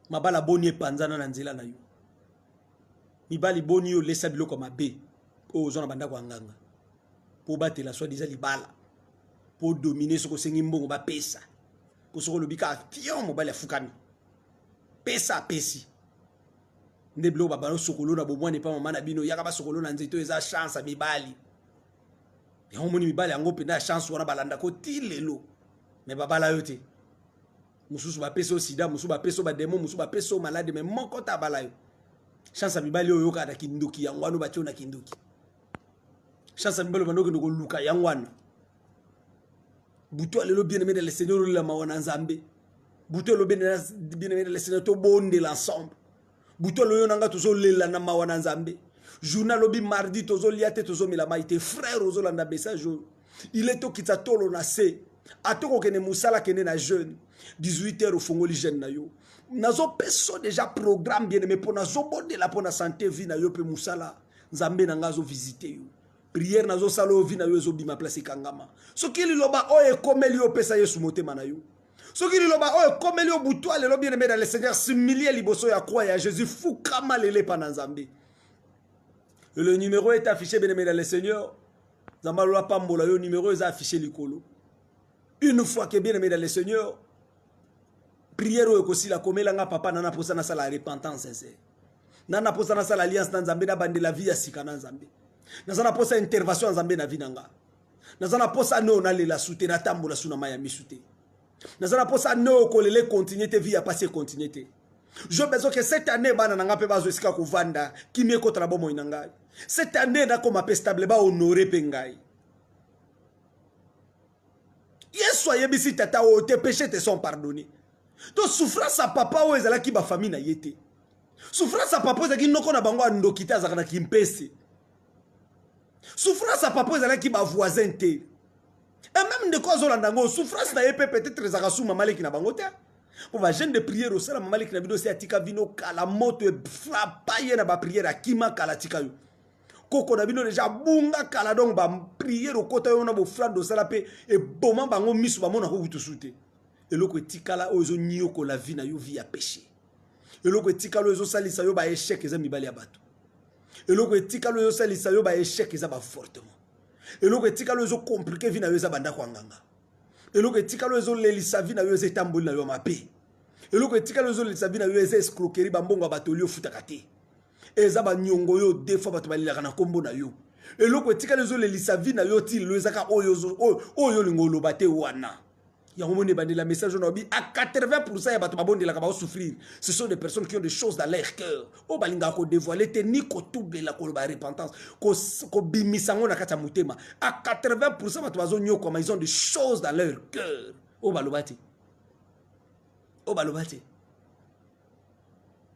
Mabala boni epanzana na nzela na yo. Mibali boni yo lesa biloko mabe. O zona banda kwa nganga. Po batela soi disant libala. Po dominer ce que sengi mbongo ba pesa. Po soko lobika fion mobali afukami. Pesa pesi. Ndeblo babano sokolo na bomwa ne pa mama na bino yaka ba sokolo na nzito eza chance mibali. Ya homoni mibali yango pena chance wana balanda ko tilelo. Mais babala yote. Mususu ba peso sida, mususu ba peso ba demo, mususu ba peso malade mais moko ta bala yo. Chance mibali yo yoka na kinduki yango anu batyo na kinduki. Chance mibali banoke ndoko luka yango anu. Buto alelo bien aimé dans le Seigneur la mawana nzambe. Buto lo bien aimé dans le Seigneur to bonde l'ensemble. Buto lo yo nanga tozo lela na mawana nzambe. Journal lobi mardi tozo liate tozo milama ite frère ozo landa message. Il est to kitsa tolo na se. Atoko kene musala kene na jeune 18h au fongoli jeune na yo. Nazo peso déjà programme bien aimé pour nazo bonde la pour na santé vie na yo pe musala nzambe nanga zo visiter yo. Prière nazo salo vi na yo zo bima place kangama. Soki liloba o e komeli yo pesa yesu motema na yo. Soki liloba o e komeli yo butwa le bien aimé dans le Seigneur similie liboso ya croix ya Jésus fukama lele pa na nzambe. Le numéro est affiché bien aimé dans le Seigneur. Zambalola pambola yo numéro est affiché likolo. Une fois que bien aimé dans le Seigneur, prière ou aussi la komela nga papa nana posa na sala repentance sincère. Nana posa na sala alliance na nzambe na bande la vie ya sika na nzambe. Nazana posa intervention nzambe na vie nanga. Nazana posa no na lela soute na tambola suna maya misute. Nazana posa no kolele continuer te vie ya passer continuer te. Je besoin que cette année bana nanga pe bazo esika ko vanda kimie ko trabo mo inanga. Cette année na ko ma pe stable ba honorer pengai. Yesu ayebisi tata o tes péchés te sont pardonnés. Donc souffrance à papa o ezala ki ba famille na yete. Souffrance à papa ezaki noko na bango ndokita zakana kimpese. Souffrance à papa ezala ki ba voisin te. Et même de quoi zolandango souffrance na yepe peut-être zakasu mamaleki na bango te. Pour va jeune de prière au sala mamaleki na bido se atika vino kala moto e frappa na ba prière akima kala tika yo. Koko na bino déjà bunga kala donc ba prière au côté on a bo frando sala pe e boma bango misu ba mona ko butusute. Eloko etikala ozo nyoko la vie na yo vie ya péché. Eloko etikala ozo salisa yo ba échec eza mibali ya bato. Eloko etikala ozo salisa yo ba échec eza ba fortement. Eloko etikala ozo compliquer vie na yo eza banda kwa nganga. Eloko etikala ozo lelisa vie na yo eza tamboli na yo mabe. Eloko etikala ozo lelisa vie na yo eza escroquerie ba mbongo bato yo futaka te. Eza ba nyongo yo des fois bato balila kana kombo na yo. Eloko etikala ozo lelisa vie na yo ti lo eza ka oyo lingolo bate wana. Yangomone bande la message on a dit à 80% ya bato babonde la ka souffrir. Ce sont des personnes qui ont des choses dans leur cœur. O balinga ko dévoiler te ni ko touble la ko ba repentance ko bimisango na kata mutema. À 80% bato bazo nyoko mais ils ont des choses dans leur cœur. O balobati. O balobati.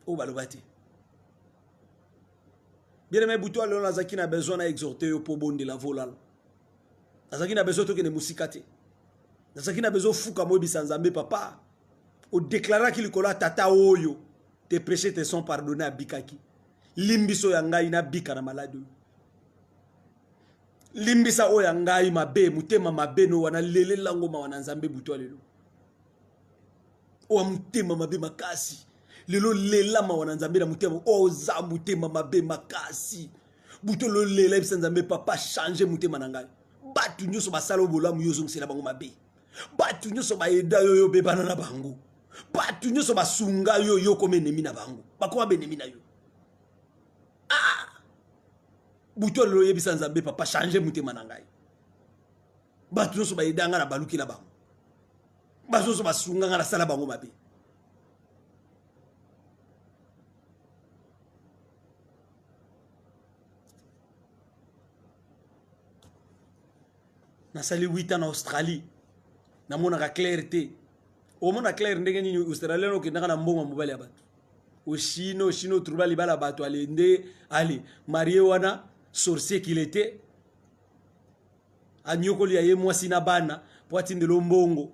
O balobati. Bien aimé buto alona nazaki na besoin na exhorter pour bonde la volal. Nazaki na besoin to ke ne musikate. Nazaki na besoin fuka mo bisanzambe papa. O déclara qu'il kola tata oyo. Tes péchés te sont pardonnés à bikaki. Limbiso ya ngai na bika na malade. Limbisa o ya ngai mabe mutema mabe no wana lele lango ma wana nzambe buto lelo. O mutema mabe makasi. Lelo lela ma wana nzambe na mutema o za mutema mabe makasi. Buto lo lela bisanzambe papa changer mutema na ngai. Batu nyoso basalo bolamu yozo msela bango mabe. Batu nyoso ba eda yo bebana na bango. Batu nyoso basunga yo kome enemi na bango. Bakoma benemi na yo. Ah! Buto lo yebisa nzambe papa changer mutema na ngai. Batu nyoso ba eda nga na baluki na bango. Batu nyoso basunga nga na sala bango mabe. Nasali 8 ans en Australie. Na mona ka clarté. O mona clair ndenge nini Australien oke ndaka na mbongo mobali ya bato. O Chino trouba libala bato alende ali marié wana sorcier qu'il était. Anyoko li aye mwasi na bana po atindelo mbongo.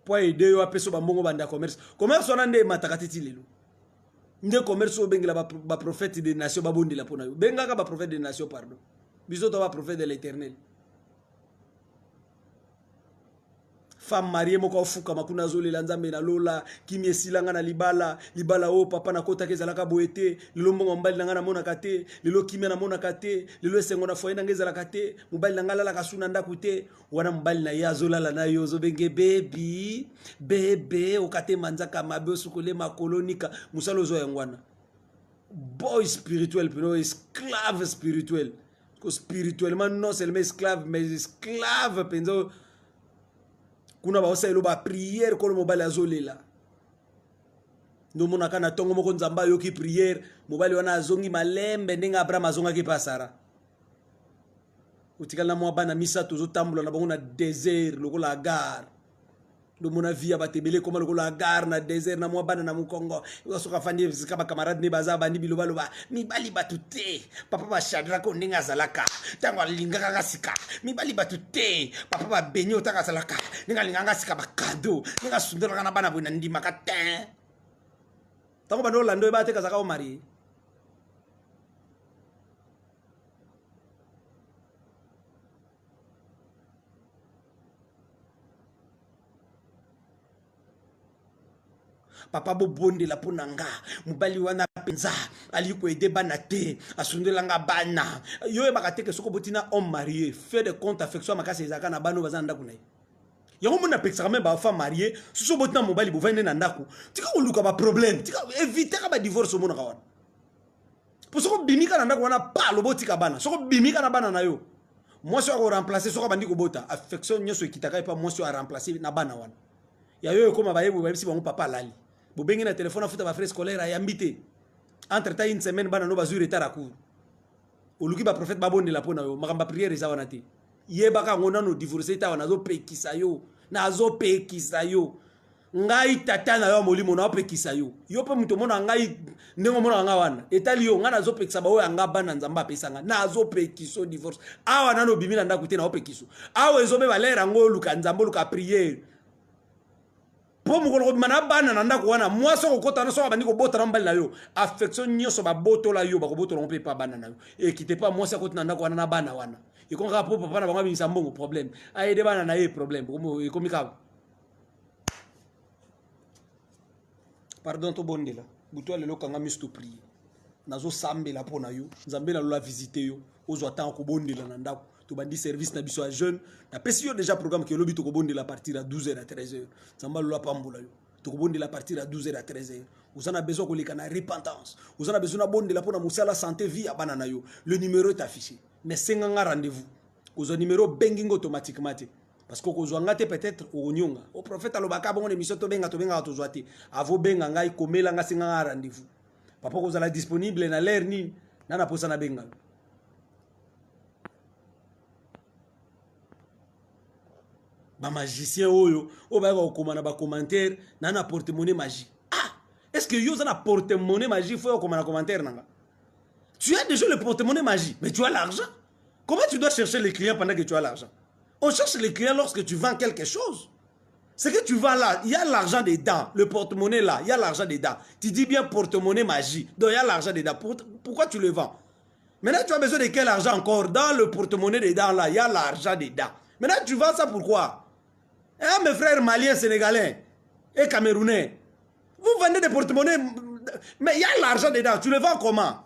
Po aider yo apeso ba mbongo banda commerce. Commerce wana nde matakatiti lelo. Nde commerce o bengela ba prophète des nations babondi la pona yo. Bengaka ba prophète des nations pardon. Biso to ba prophète de l'Éternel. femme mariée moko fuka makuna zolela nzambe na lola kimi esilanga na libala o papa na kota kezalaka boete lelo mbongo mbali nanga na mona kate lelo kimi na mona kate lelo esengo na foye nanga ezalaka te mobali nanga lala kasuna ndaku te wana mobali na ye azolala na yo ozobenge bebe okate manzaka mabe osukole makolonika musalo ozo yangwana boy spirituel pino esclave spirituel spirituellement non seulement esclave mais esclave penzo kuna ba oselo ba prière ko mobali azolela ndo mona kana tongo moko nzamba yo ki prière mobali wana azongi malembe ndenga Abraham azonga ki pasara utikala mwa bana misa tozo tambula na bango na désert lokola gare ndo mona via batebele koma lokola gare na désert na mwa bana na mukongo soka fandi zika ba camarade ne baza bandi biloba loba mibali batute papa ba Shadraka ndinga zalaka tango lingaka kasika mibali batute papa ba benyo taka zalaka ndinga linganga sika ba cadeau ndinga sundela na bana bwana ndima katin tango bando lando e bateka zaka o mari papa bobondi la ponanga mobali wana penza ali ko aider bana te asundelanga bana yo e bakate ke soko botina homme marié fait de compte affection makasi ezaka na bano bazanda kuna yango mona peksa même ba femme mariée so botina mobali bo vende na ndako tika oluka ba problème tika éviter ka ba divorce mona kawana pour soko bimika na ndako wana pa lo botika bana soko bimika na bana na yo moi so ko remplacer soko bandi ko bota affection nyoso ekitaka e pa moi so a remplacer na bana wana ya yo koma ba yebo ba bisi bango papa lali bobengi na téléphone afuta ba frais scolaire ayambité entre temps une semaine bana no bazui retard à cours oluki ba prophète babonde la pona yo makamba prière za wana te yebaka ngona no divorcer ta wana zo pekisa yo na zo pekisa yo ngai tata na yo molimo na pekisa yo yo pe muto mona ngai ndengo mona nga wana etali yo ngana zo pekisa ba o anga bana nzamba pesanga na zo pekiso divorce awa nano bimina ndako te na o pekiso awa ezo be balera ngo luka nzambo luka prière po mukolo mana bana na ndako wana mwaso kokota na so bandi ko bota na mbali na yo affection nyoso ba botola yo ba ko botola mpe pa bana na yo et quitte pas mwaso kokota na ndako wana na bana wana iko nga po papa na bango bimisa mbongo problème aide bana na ye problème ko komika pardon to bondela buto lelo kanga misto prier nazo sambela pona yo nzambela lo la visiter yo ozo attend ko bondela na ndako to bandi service na biso a jeune na pesi yo déjà programme que lobi to ko bondela à partir à 12h à 13h nzamba lo pambula yo to ko bondela à partir à 12h à 13h vous en avez besoin ko leka na repentance vous en avez besoin na bondela pona musala santé vie à banana yo le numéro est affiché mais senganga rendez-vous ko numéro banging automatiquement parce que kozwanga te peut-être onyonga au prophète alobaka bongo émission to benga to zwate avo benga ngai komela nga singa rendez-vous papa kozala disponible na l'air ni na posa na benga ba magicien oyo o ba ko komana ba commentaire na porte-monnaie magie ah est-ce que yo na porte-monnaie magie faut komana commentaire nanga tu as déjà le porte-monnaie magie mais tu as l'argent comment tu dois chercher les clients pendant que tu as l'argent? On cherche les clients lorsque tu vends quelque chose. C'est que tu vends là, il y a l'argent dedans. Le porte-monnaie là, il y a l'argent dedans. Tu dis bien porte-monnaie magie. Donc il y a l'argent dedans. Pourquoi tu le vends? Maintenant tu as besoin de quel argent encore? Dans le porte-monnaie dedans là, il y a l'argent dedans. Maintenant tu vends ça pourquoi? Eh, mes frères maliens, sénégalais et camerounais, vous vendez des porte-monnaies, mais il y a l'argent dedans. Tu le vends comment?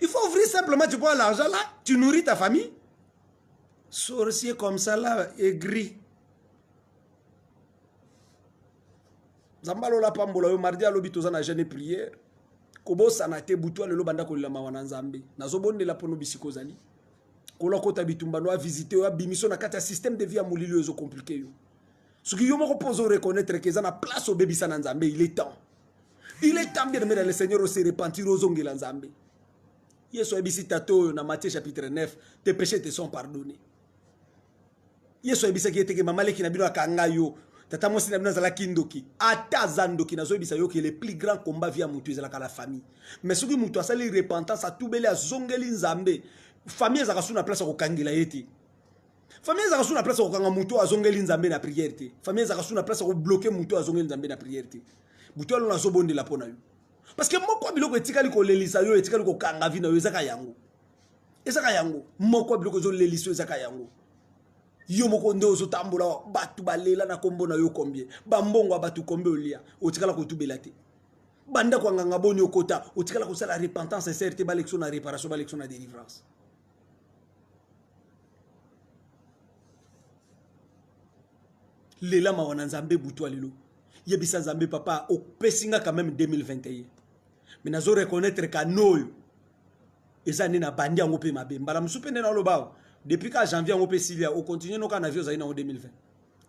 Il faut ouvrir simplement, tu prends l'argent là, tu nourris ta famille. Sorcier comme ça là, aigri. Zambalo la pambola yo mardi alobi tozana jeune prière. Kobo sanate butu lelo banda ko lama wana nzambe. Nazobonde la pono bisiko zali. Kola kota bitumba no a visiter yo bimiso na kata système de vie a molilo ezo compliqué yo. Soki yo moko pozo reconnaître que za na place au bébé sana nzambe, il est temps. Il est temps bien de le Seigneur se repentir aux ongela nzambe. Yeso ebisi tato na Matthieu chapitre 9, tes péchés te sont pardonnés. Yeso ebisa ki eteke mamale ki na bino akanga yo tata mosi na bino zala kindoki ata zandoki na zo ebisa yo ki le plus grand combat via mutu ezala ka la famille mais soki mutu asali repentance atubele azongeli nzambe famille ezaka suna place ko kangela yeti famille ezaka suna place ko kanga mutu azongeli nzambe na prière te famille ezaka suna place ko bloquer mutu azongeli nzambe na prière te butu alo na zo bondela pona yo parce que moko biloko etikali ko lelisa yo etikali ko kanga vina yo ezaka yango moko biloko zo lelisa yo ezaka yango. yo moko nde ozotambola batu balela na kombo na yo combien bambongo batu combien olia otikala kotubela te banda kwa nganga boni okota otikala kosala repentance sincère te balexo na réparation balexo na délivrance lela mawana nzambe butu alelo yebisa nzambe papa opesinga quand même 2021 mais nazo reconnaître ka noyo eza nina bandi yango pe mabe mbala musupe nena lobao depuis qu'à janvier on peut s'il on continue nos canavios en 2020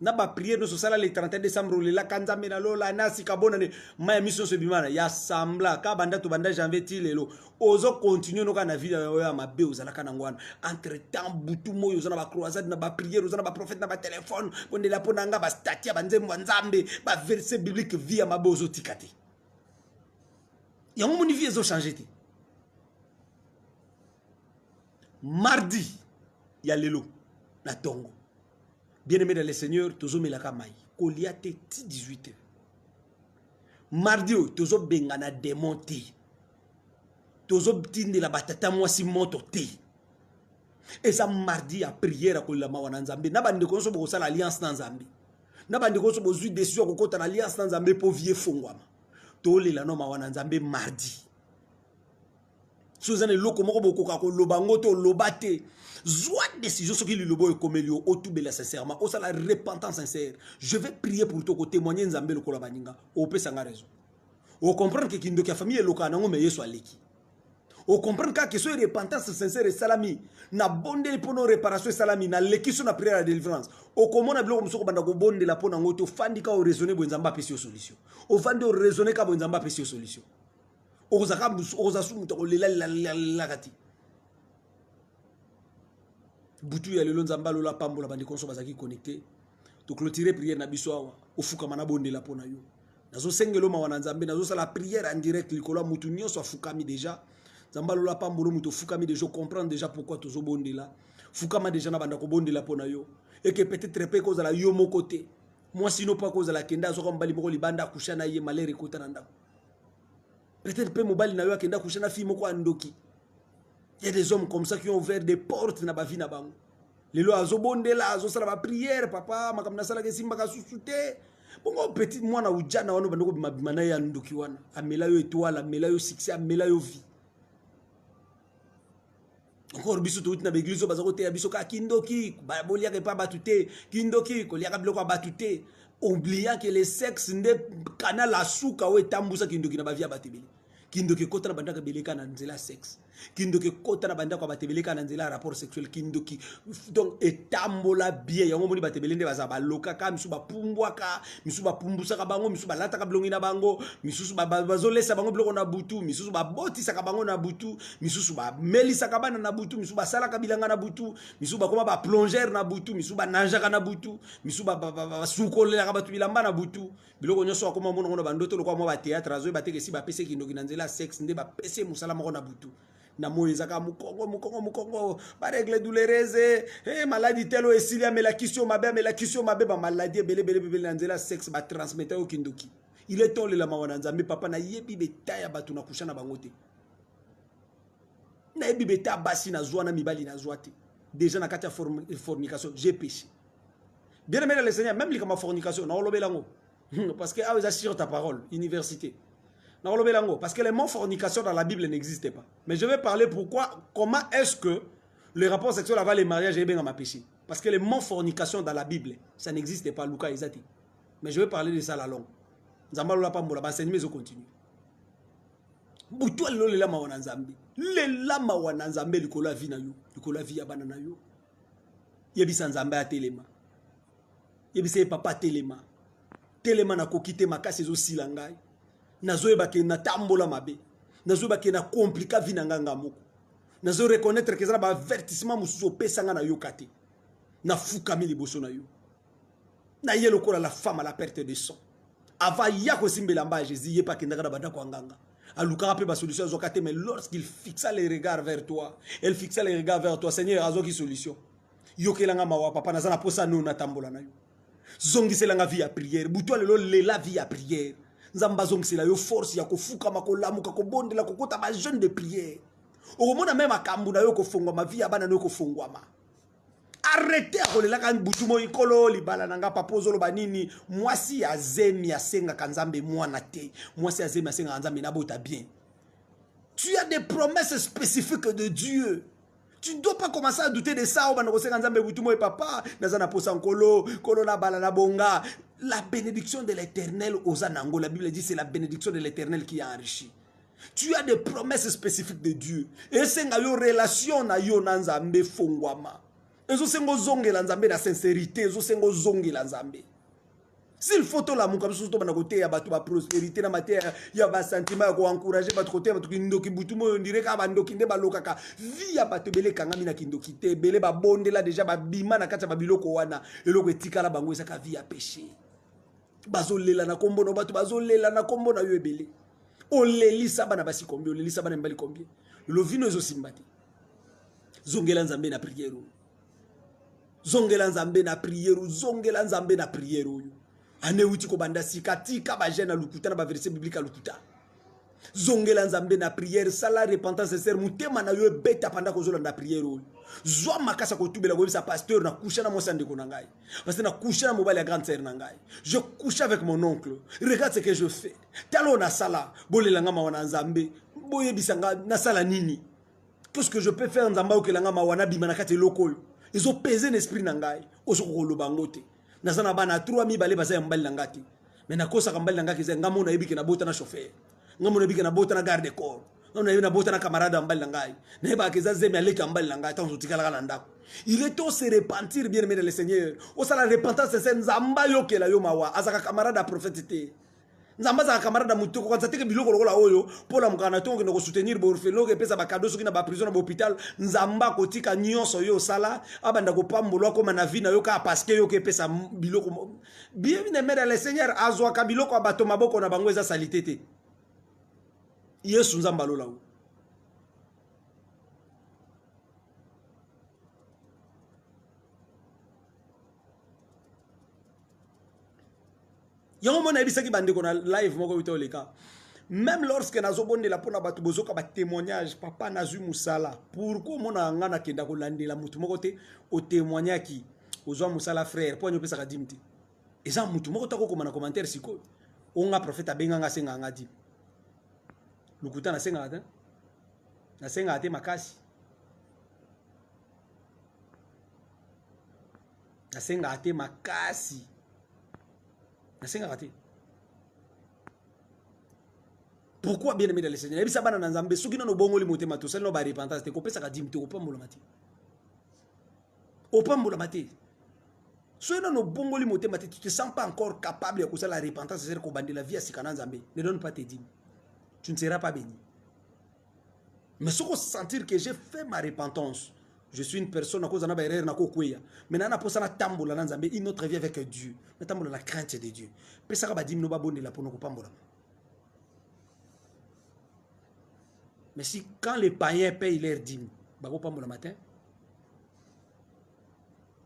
na ba prière no sala le 31 décembre le la kanza mena lola na sikabona ne ma mission se bimana ya sambla ka banda to banda janvier ti lelo ozo continue no canavio ya mabe ozala kana ngwana entre temps butu moyo ozana ba croisade na ba prière ozana ba prophète na ba téléphone bonde la ponanga ba statia ba nzembo nzambe ba verset biblique via mabe ozo tikate ya mon vie ezo changer te mardi ya lelo na tongo bien-aimé dans le Seigneur tozo melaka mai koliate ti 18h mardi tozo bengana démonter tozo tindela batata mwasi moto te et ça mardi à prière ko la mawana nzambe na bande ko so bo sala alliance na nzambe na bande ko so bo zui décision ko kota na alliance na nzambe po vie fongwama to lela no mawana nzambe mardi sozane loko moko bokoka ko lobango to lobate Zoua décision ce qui lui lobo et comme elio otubela sincèrement o la repentance sincère je vais prier pour toi côté témoigner nzambe lokola baninga o pesa nga raison o comprendre que kindo ka famille lokana ngo me yeso aleki o comprendre que so repentance sincère et salami na bonde pour nos réparation salami na leki so na prière à délivrance o komona biloko musoko banda ko bonde la pona ngoto fandika o raisonner bo nzamba pesi solution o fandi o raisonner ka bo nzamba pesi solution o zaka o zasu mutako lela kati butu ya lelo nzamba lola pambola bandi konso bazaki connecté to clôturer prière na biso awa ofuka mana bonde la pona yo nazo sengelo mawana nzambe nazo sala prière en direct likolo mutu nyonso afukami déjà nzamba lola pambolo mutu fukami déjà comprendre déjà pourquoi tozo bonde la fukama déjà na banda ko bonde la pona yo et que peut-être pe cause la yo mon côté moi sinon pas cause la kenda zo ko mbali moko libanda kushana ye malere kota na ndako peut-être pe mobali na yo akenda kushana fi moko andoki. Il y a des hommes comme ça qui ont ouvert des portes na ba vie na bango. Lelo azo bonde la azo sala ba prière papa makamna sala ke simba ka susute. Bongo petit mwana ujana wano bandoko bimana ya ndoki wana. Amela yo étoile, amela yo succès, amela yo vie. Encore biso to na begliso bazako te biso ka kindoki ba bolia ke pa batute kindoki ko liaka biloko batute oubliant que le sexe nde canal asuka we tambusa kindoki na ba via batebeli. Kindoki kota na bandaka beleka na nzela sexe kindoki kota na bandaka batebeleka na nzela rapport sexuel kindoki donc etambola bien yango moni batebelende baza baloka ka misu bapumbwaka misu bapumbusaka bango misu balataka bilongi na bango misu bazolesa bango biloko na butu misu babotisaka bango na butu misu bamelisaka bana na butu misu basalaka bilanga na butu misu bakoma ba plongeur na butu misu bananjaka na butu misu basukolelaka batu bilamba na butu biloko nyonso akoma mona ngona bandoto lokwa mo ba théâtre azo bateke si bapese kindoki na nzela sexe nde bapese musala moko na butu na moyezaka mukongo ba règle douloureuse maladie telo esilia melakisio mabe ba maladie bele na nzela sexe ba transmettre au kindoki il est temps le la mawana nzambe papa na yebi betaya batu na kushana bango te na yebi beta basi na zwa na mibali na zwa te déjà na kati ya fornication j'ai péché bien aimé le Seigneur même li kama fornication na olobelango parce que ah sur ta parole université. Parce que le mot fornication dans la Bible n'existe pas. Mais je vais parler comment est-ce que le rapport sexuel avant les mariages est bien dans ma péché. Parce que le mot fornication dans la Bible, ça n'existe pas. Lucas Isati. Mais je vais parler de ça à la longue. Zambalola pa mbola basenime zo continue. Butu allo le lama wana nzambe. Le lama wana nzambe likola vi na yo, likola vi ya bana na yo. Yebisa nzambe ya telema. Yebisa papa telema. Telema na kokite makasi zo silangai. Nazo bake na tambola mabe nazo bake na complica vina nganga moko nazo reconnaître que ça ba avertissement mususu pesanga na yo kate na fuka mili boso na yo na yelo kola la femme à la perte de sang avant ya ko simbela mba Jésus ye pa kendaka na banda ko nganga aluka pe ba solution zo kate mais lorsqu'il fixa les regards vers toi elle fixa les regards vers toi Seigneur azo ki solution yo kelanga mawa papa nazana posa no na tambola na yo zongi selanga vie à prière buto lelo le la vie à prière nzamba zongisela yo force ya kofuka makolamuka kobondela kokota ba jeune de prière okomona même akambu na yo kofongwa ma vie abana no kofongwa ma arrêtez à kolela kan butumo ikolo libala nanga papozolo banini mwasi azemi asenga kanzambe mwana te mwasi azemi asenga kanzambe na bota bien. Tu as des promesses spécifiques de Dieu. Tu ne dois pas commencer à douter de ça. Papa, la bénédiction de l'Éternel aux Anango, la Bible dit c'est la bénédiction de l'Éternel qui a enrichi. Tu as des promesses spécifiques de Dieu. Et c'est une relation na yo nanzambe fongwama. Et so sengo zonge lanzambe na sincérité, so sengo zonge lanzambe. S'il faut tout l'amour comme ça, on a côté ya batu ba prospérité na matière ya ba sentiment ya ko encourager batu côté batu kindoki butumo on dirait ka bandoki nde ba lokaka vie ya batu bele kangami na kindoki te bele ba bonde la déjà ba bima na kati ba biloko wana eloko etikala bango esa ka vie ya péché bazolela na kombo no batu bazolela na kombo na yo ebele olelisa bana basi combien olelisa bana mbali combien le vino ezo simbati zongela nzambe na prière zongela nzambe na prière zongela nzambe na prière ane uti ko banda sikatika ba jeune lukuta na ba verset biblique lukuta zongela nzambe na prière sala repentance sincère mutema na yo beta panda ko zolanda prière zwa makasa ko tubela ko bisa pasteur na coucher na mo sande ko nangai parce que na coucher na mobile ya grande sœur nangai je couche avec mon oncle regarde ce que je fais talo na sala bolela ngama wana nzambe boye bisanga na sala nini qu'est-ce que je peux faire nzamba o kelanga mawana bima na kati lokolo ils ont pesé l'esprit nangai osoko lo bangote nazana bana 3000 bale basa mbali ngati mais nakosa kambali ngaki ze ngamo na yebiki na bota na chauffeur ngamo na yebiki na bota na garde corps ngamo na yebiki na bota na camarade mbali ngai na yeba keza zemi aleka mbali ngai tant zotikala kana ndako il est temps se repentir bien aimé le Seigneur o sala repentance c'est nzamba yokela yo mawa azaka camarade a prophétité nzamba za camarade mutuko kwanza teke biloko lokola oyo pola mukana tongo ko soutenir bo orphelin ke pesa ba cadeau soki na ba prison na ba hôpital nzamba kotika nyonso yo sala abanda ko pambolwa ko na vie na yo ka parce que yo ke pesa biloko bien aimé le Seigneur azwa ka biloko abato maboko na bango eza salité. Yesu nzamba lola o Yango mona ebisaki bandeko na live moko bito leka. Même lorsque nazobonde la pona batu bozoka ba témoignage papa nazu musala pourquoi mona ngana kenda ko landela mutu moko te o témoignage ki ozwa musala frère po nyopesa ka dimti. Eza mutu moko tako ko na commentaire siko onga prophète abenga nga senga ngadi. Lukuta na senga ata. Na senga ate makasi. Na senga ate makasi. Pourquoi bien aimé dans le Seigneur? Et puis ça banana nzambe soki no bongo li motema to sel no ba repentance te ko pesa ka dimte ko pambola mati. O pambola mati. So no bongo li motema te tu te sens pas encore capable de faire la repentance c'est ko bandi la vie à sikana nzambe. Ne donne pas tes dîmes. Tu ne seras pas béni. Mais ce qu'on sentir que j'ai fait ma repentance. Je suis une personne à cause de la erreur na kokweya. Maintenant na posa na tambola na nzambe une autre vie avec Dieu. Na tambola la crainte de Dieu. Pesa ka ba dim no ba bonde la pour no pambola. Mais si quand les païens payent leur dîme, ba ko pambola matin.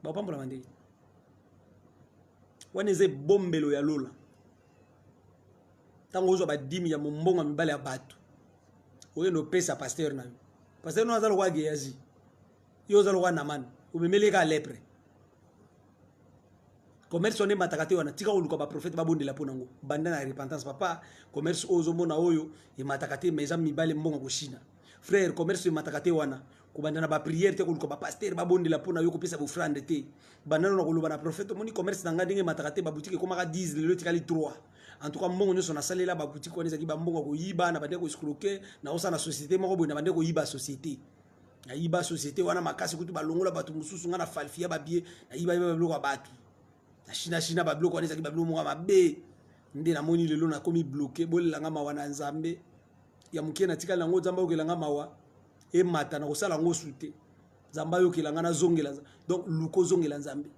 Ba pambola mande. Wana ze bombelo ya lola. Tango zo ba dîme ya mombonga mibale ya batu. Oyo no pesa pasteur na. Pasteur no azalo kwa geyazi. Yoza lo wana man umemeleka lepre commerce on matakate wana tika uluka ba prophète ba bondela ponango banda na repentance papa commerce ozo mona oyo e matakate meza mibale mbonga ko China frère commerce matakate wana ko banda na ba prière te ko uluka ba pasteur ba bondela pona yo ko pesa bu frande te banda na ko luba na prophète moni commerce na ngandinge matakate ba boutique ko maka 10 le tika li 3 en tout cas mbongo nyoso na salela ba boutique ko neza ki ba mbongo ko yiba na bande ko escroquer na osa na société moko bo na bande ko yiba société na iba société wana makasi kutu balongola batu mususu ngana falfia babie na iba biloko batu na china ba biloko wana ezaki ba biloko mabe nde na moni lelo na komi bloqué bolelanga mawa na nzambe ya mukie na tika lango nzamba okelanga mawa e mata na kosala ngo sute nzamba yokelanga na zongela donc luko zongela nzambe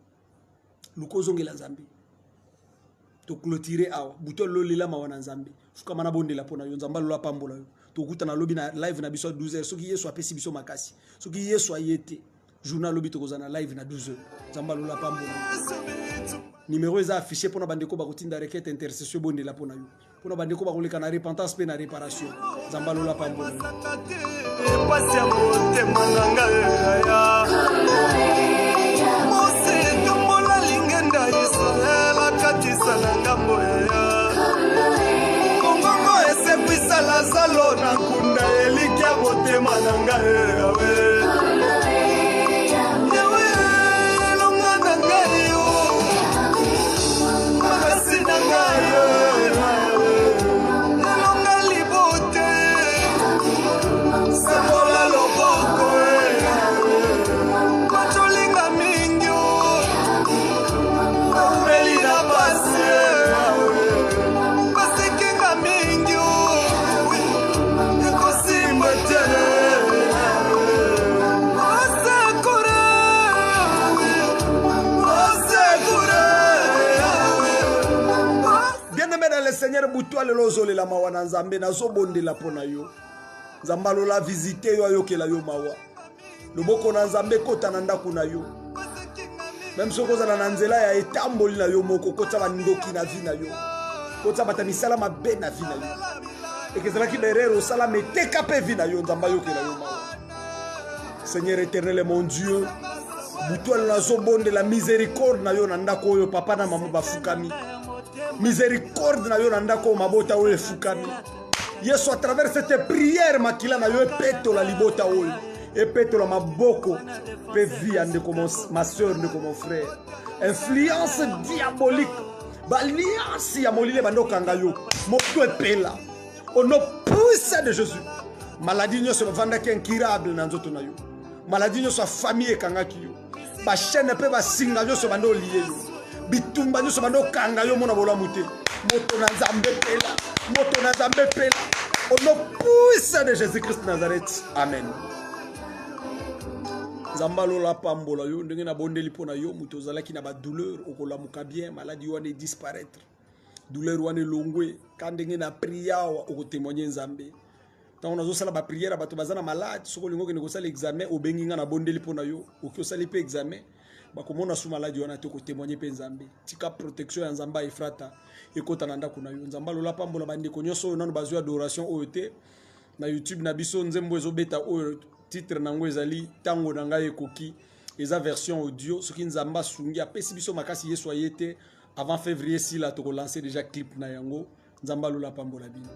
to clôturer awa buto lolela mawa na nzambe fuka mana bondela pona yo nzamba lola pambola yo to na lobi na live na biso 12h soki yesu apesi biso makasi soki yesu ayete journal lobi to kozana live na 12h nzamba lola pambola numéro eza affiché pona bandeko ba kotinda requête intercession bondela pona yo pona bandeko ba koleka na repentance pe na réparation nzamba lola pambola pasi ya motema nanga Lazalo na kunda elikia bote mananga yawe yawe longa nanga yo magasi nanga yo longa libote sabola loboko macholinga mingyo melina pase le Seigneur Boutoua le lozole la mawana nzambe na zobonde la pona yo nzambalo la visite yo ayoke la yo mawa loboko na nzambe kota na ndako na yo même soko za na nzela ya etamboli na yo moko kota bandoki na vi na yo kota bata misala mabe na vi na yo ekezala ki berero sala meteka pe vi na yo nzamba yoke la yo mawa Seigneur éternel mon Dieu Boutoua la zobonde la miséricorde na yo na ndako yo papa na maman bafukami miséricorde na yo na ndako mabota oyo efukami Yesu à travers cette prière makila na yo epeto la libota oyo epeto la maboko pe vie ande comme ma sœur de comme mon frère influence diabolique balliance ya molile bando kanga yo moto epela au nom puissant de Jésus maladie nyo so vanda ki incurable na nzoto na yo maladie nyo so famille kanga ki yo ba chaîne pe ba singa yo so bando lié yo bitumba nyo so bando kanga yo mona bola muté moto na nzambe pela moto na nzambe pela au nom puissant de Jésus-Christ Nazareth amen Zambalo la pambola yo ndenge na bondeli pona yo muto zalaki na ba douleur okolamuka bien maladie wane disparaître douleur wane longwe kandenge na priawa okotémoigner nzambe tant on a osala ba prière bato bazana malade soko lingo kene kosala examen obengi nga na bondeli pona yo okosala pe examen bakomona su maladi wana te ko témoigner pe nzambe tika protection ya nzamba efrata ekota na ndako na yo nzamba lola pambola bande ko nyonso nanu bazwa adoration oyote na YouTube na biso nzembo ezobeta oyo titre nango ezali tango na ngai ekoki eza version audio soki nzamba sungi apesi biso makasi yesu ayete avant février si la to ko lancer déjà clip na yango nzamba lola pambola bino